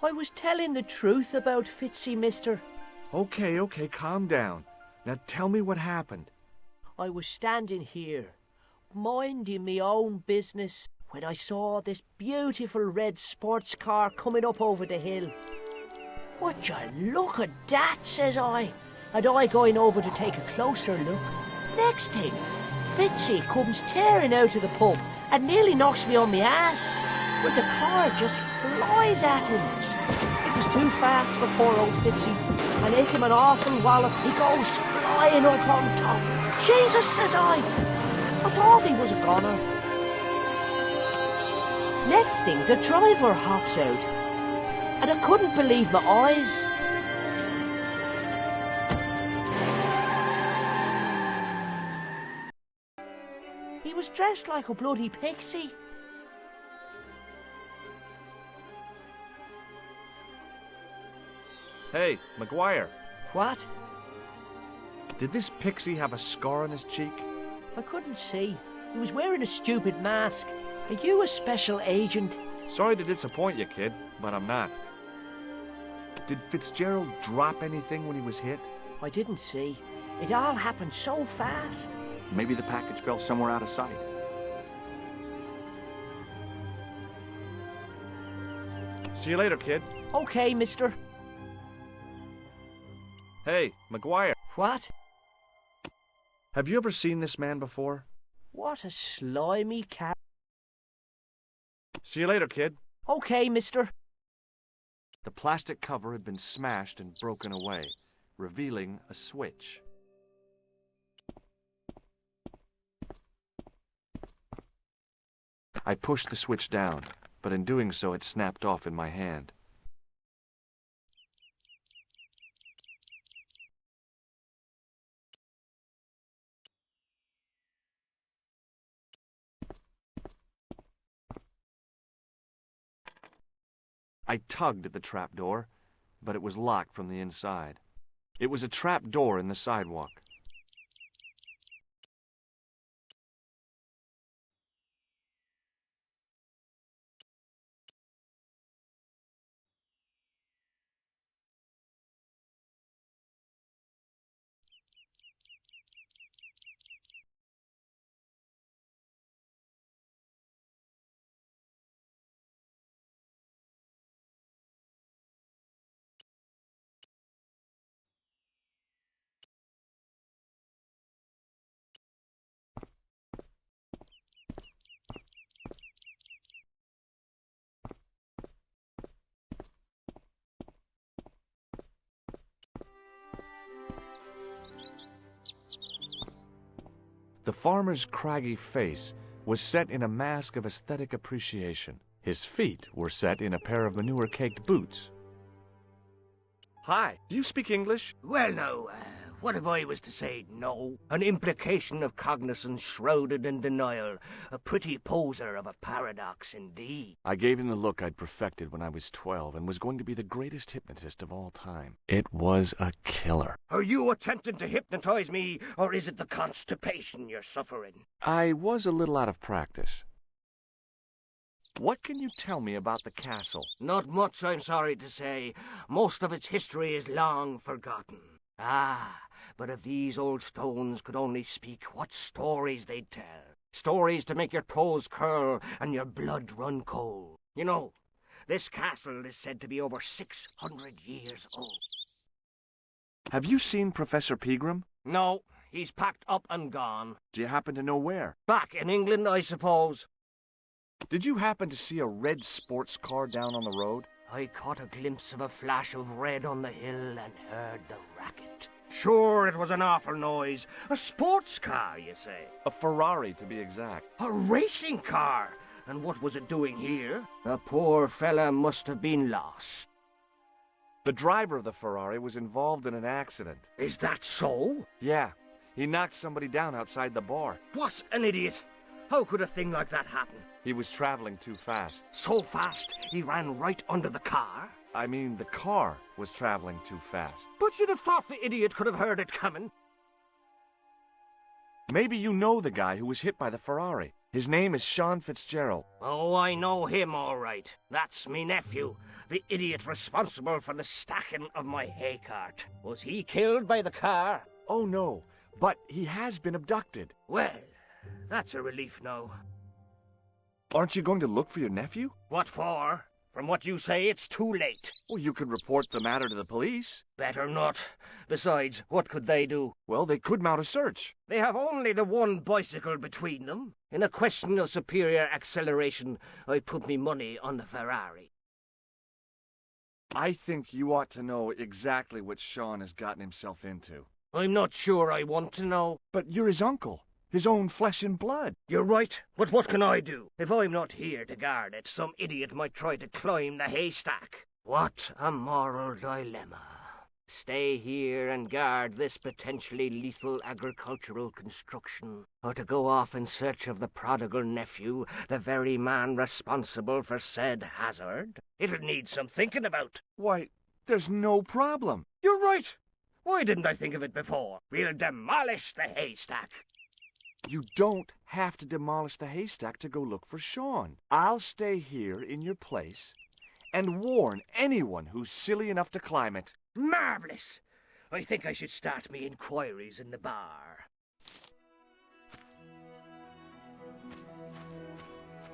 I was telling the truth about Fitzy, mister. Okay, calm down. Now tell me what happened. I was standing here, minding me own business, when I saw this beautiful red sports car coming up over the hill. "Would you look at that?" says I, and I going over to take a closer look. Next thing, Fitzy comes tearing out of the pub and nearly knocks me on my ass, but the car just flies at him. It was too fast for poor old Fitzy, and hit him an awful wallop. He goes flying up on top. "Jesus," says I thought he was a goner. Next thing, the driver hops out, and I couldn't believe my eyes. He was dressed like a bloody pixie. Hey, McGuire, What? did this pixie have a scar on his cheek? I couldn't see. He was wearing a stupid mask. Are you a special agent? Sorry to disappoint you, kid, but I'm not. Did Fitzgerald drop anything when he was hit? I didn't see. It all happened so fast. Maybe the package fell somewhere out of sight. See you later, kid. Okay, mister. Hey, McGuire, What? have you ever seen this man before? What a slimy cat. See you later, kid. Okay, mister. The plastic cover had been smashed and broken away, revealing a switch. I pushed the switch down, but in doing so it snapped off in my hand. I tugged at the trapdoor, but it was locked from the inside. It was a trapdoor in the sidewalk. The farmer's craggy face was set in a mask of aesthetic appreciation. His feet were set in a pair of manure-caked boots. Hi, do you speak English? Well, now, what if I was to say no? An implication of cognizance shrouded in denial. A pretty poser of a paradox indeed. I gave him the look I'd perfected when I was 12 and was going to be the greatest hypnotist of all time. It was a killer. Are you attempting to hypnotize me, or is it the constipation you're suffering? I was a little out of practice. What can you tell me about the castle? Not much, I'm sorry to say. Most of its history is long forgotten. Ah, but if these old stones could only speak, what stories they'd tell. Stories to make your toes curl and your blood run cold. You know, this castle is said to be over 600 years old. Have you seen Professor Pegram? No, he's packed up and gone. Do you happen to know where? Back in England, I suppose. Did you happen to see a red sports car down on the road? I caught a glimpse of a flash of red on the hill and heard the racket. Sure, it was an awful noise. A sports car, you say? A Ferrari, to be exact. A racing car? And what was it doing here? The poor fella must have been lost. The driver of the Ferrari was involved in an accident. Is that so? Yeah, he knocked somebody down outside the bar. What an idiot! How could a thing like that happen? He was traveling too fast. So fast, he ran right under the car? I mean, the car was traveling too fast. But you'd have thought the idiot could have heard it coming. Maybe you know the guy who was hit by the Ferrari. His name is Sean Fitzgerald. Oh, I know him all right. That's me nephew, the idiot responsible for the stacking of my hay cart. Was he killed by the car? Oh, no, but he has been abducted. Well, that's a relief now. Aren't you going to look for your nephew? What for? From what you say, it's too late. Well, you could report the matter to the police. Better not. Besides, what could they do? Well, they could mount a search. They have only the one bicycle between them. In a question of superior acceleration, I put me money on the Ferrari. I think you ought to know exactly what Sean has gotten himself into. I'm not sure I want to know. But you're his uncle. His own flesh and blood. You're right, but what can I do? If I'm not here to guard it, some idiot might try to climb the haystack. What a moral dilemma. Stay here and guard this potentially lethal agricultural construction, or to go off in search of the prodigal nephew, the very man responsible for said hazard? It'll need some thinking about. Why, there's no problem. You're right. Why didn't I think of it before? We'll demolish the haystack. You don't have to demolish the haystack to go look for Sean. I'll stay here in your place and warn anyone who's silly enough to climb it. Marvellous! I think I should start me inquiries in the bar.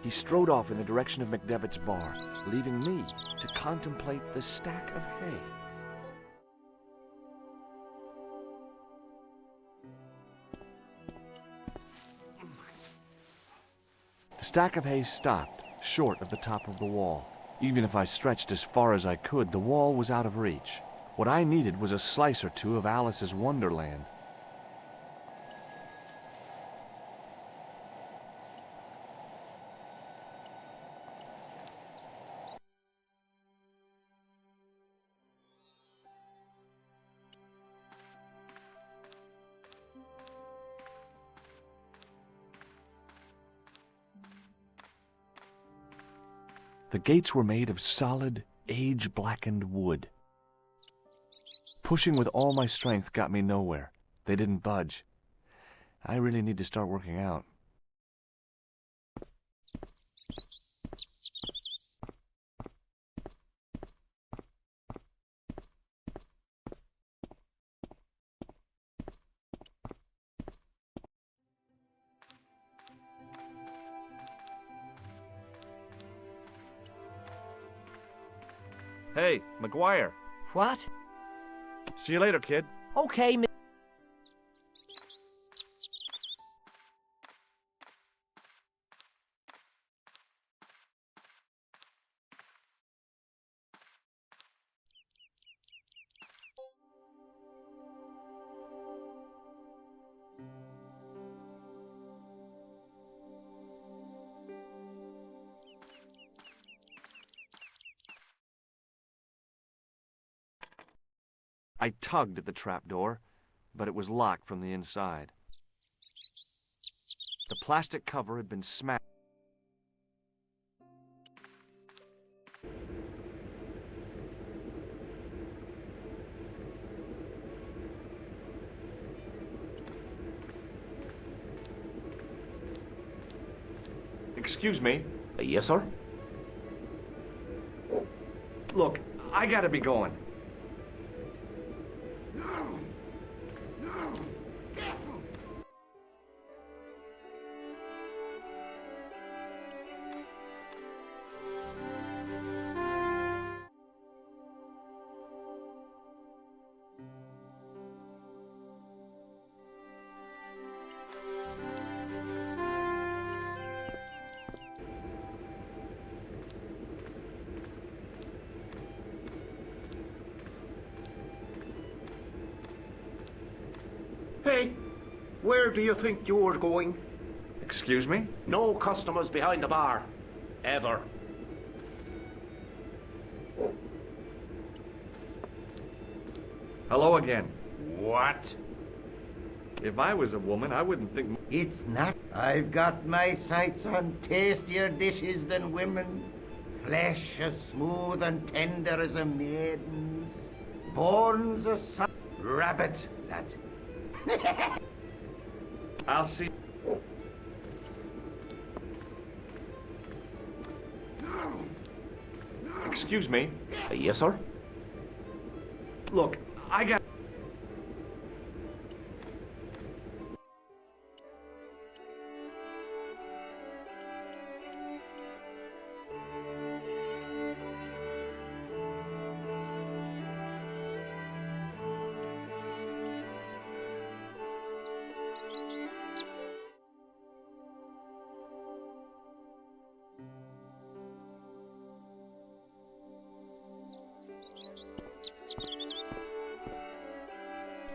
He strode off in the direction of McDevitt's bar, leaving me to contemplate the stack of hay. The stack of hay stopped, short of the top of the wall. Even if I stretched as far as I could, the wall was out of reach. What I needed was a slice or two of Alice's Wonderland. The gates were made of solid, age-blackened wood. Pushing with all my strength got me nowhere. They didn't budge. I really need to start working out. Hey, McGuire. What? See you later, kid. Okay, I tugged at the trapdoor, but it was locked from the inside. The plastic cover had been smashed. Excuse me? Yes, sir? Look, I gotta be going. Hey, where do you think you're going? Excuse me? No customers behind the bar. Ever. Hello again. What? If I was a woman, I wouldn't think... It's not. I've got my sights on tastier dishes than women. Flesh as smooth and tender as a maiden's. Bones as soft. Rabbit, that's I'll see... Excuse me. Yes, sir? Look, I got...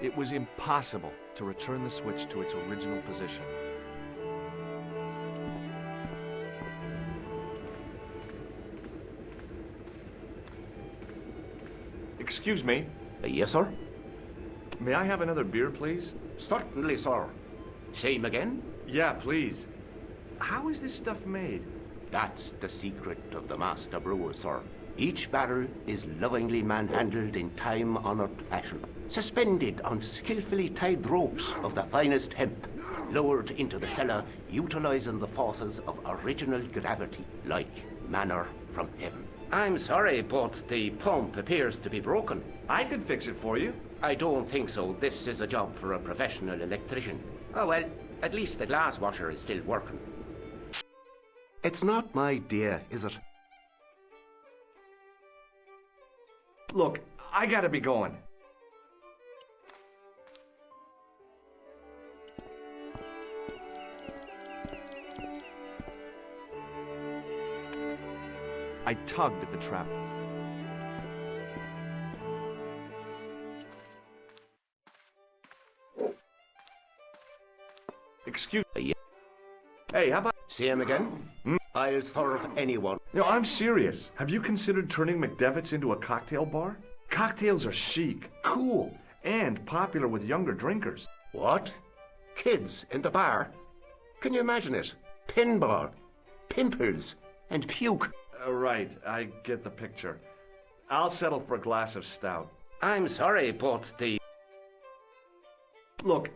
It was impossible to return the switch to its original position. Excuse me. Yes, sir? May I have another beer, please? Certainly, sir. Same again? Yeah, please. How is this stuff made? That's the secret of the master brewer, sir. Each barrel is lovingly manhandled in time-honored fashion, suspended on skillfully tied ropes of the finest hemp, lowered into the cellar, utilizing the forces of original gravity, like manna from heaven. I'm sorry, but the pump appears to be broken. I could fix it for you. I don't think so. This is a job for a professional electrician. Oh well, at least the glass washer is still working. It's not my dear, is it? Look, I gotta be going. I tugged at the trap. Excuse me. Hey, how about... See him again? I'll serve anyone. No, I'm serious. Have you considered turning McDevitt's into a cocktail bar? Cocktails are chic, cool, and popular with younger drinkers. What? Kids in the bar? Can you imagine it? Pinball, pimples, and puke. Right, I get the picture. I'll settle for a glass of stout. I'm sorry, but the... Look,